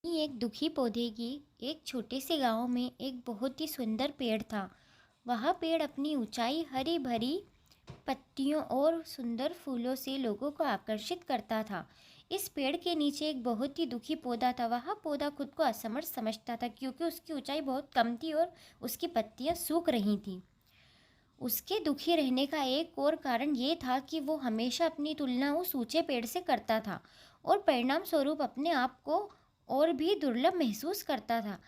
एक दुखी पौधे की एक छोटे से गांव में एक बहुत ही सुंदर पेड़ था। वह पेड़ अपनी ऊंचाई, हरी भरी पत्तियों और सुंदर फूलों से लोगों को आकर्षित करता था। इस पेड़ के नीचे एक बहुत ही दुखी पौधा था। वह पौधा खुद को असमर्थ समझता था क्योंकि उसकी ऊंचाई बहुत कम थी और उसकी पत्तियां सूख रही थीं। उसके दुखी रहने का एक और कारण ये था कि वो हमेशा अपनी तुलना उस ऊंचे पेड़ से करता था और परिणाम स्वरूप अपने आप को और भी दुर्लभ महसूस करता था।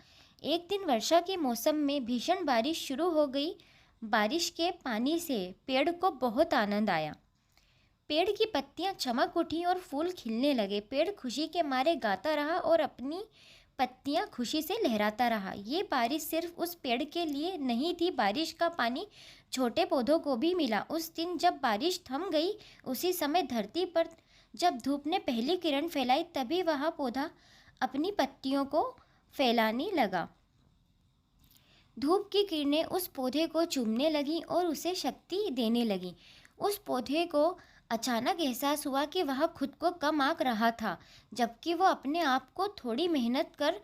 एक दिन वर्षा के मौसम में भीषण बारिश शुरू हो गई। बारिश के पानी से पेड़ को बहुत आनंद आया। पेड़ की पत्तियां चमक उठी और फूल खिलने लगे। पेड़ खुशी के मारे गाता रहा और अपनी पत्तियां खुशी से लहराता रहा। ये बारिश सिर्फ उस पेड़ के लिए नहीं थी, बारिश का पानी छोटे पौधों को भी मिला। उस दिन जब बारिश थम गई, उसी समय धरती पर जब धूप ने पहली किरण फैलाई, तभी वह पौधा अपनी पत्तियों को फैलाने लगा। धूप की किरणें उस पौधे को चूमने लगीं और उसे शक्ति देने लगीं। उस पौधे को अचानक एहसास हुआ कि वह खुद को कम आंक रहा था, जबकि वो अपने आप को थोड़ी मेहनत कर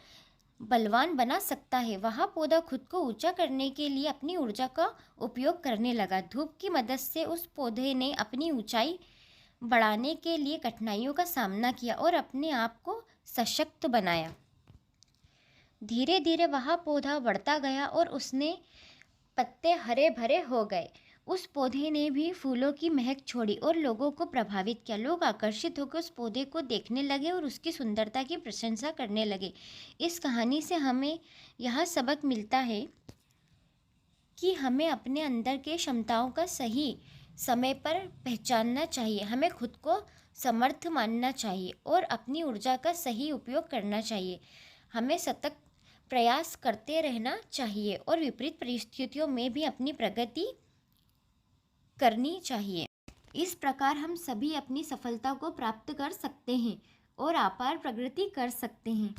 बलवान बना सकता है। वह पौधा खुद को ऊंचा करने के लिए अपनी ऊर्जा का उपयोग करने लगा। धूप की मदद से उस पौधे ने अपनी ऊंचाई बढ़ाने के लिए कठिनाइयों का सामना किया और अपने आप को सशक्त बनाया। धीरे धीरे वह पौधा बढ़ता गया और उसने पत्ते हरे भरे हो गए। उस पौधे ने भी फूलों की महक छोड़ी और लोगों को प्रभावित किया। लोग आकर्षित होकर उस पौधे को देखने लगे और उसकी सुंदरता की प्रशंसा करने लगे। इस कहानी से हमें यह सबक मिलता है कि हमें अपने अंदर के क्षमताओं का सही समय पर पहचानना चाहिए। हमें खुद को समर्थ मानना चाहिए और अपनी ऊर्जा का सही उपयोग करना चाहिए। हमें सतत प्रयास करते रहना चाहिए और विपरीत परिस्थितियों में भी अपनी प्रगति करनी चाहिए। इस प्रकार हम सभी अपनी सफलता को प्राप्त कर सकते हैं और अपार प्रगति कर सकते हैं।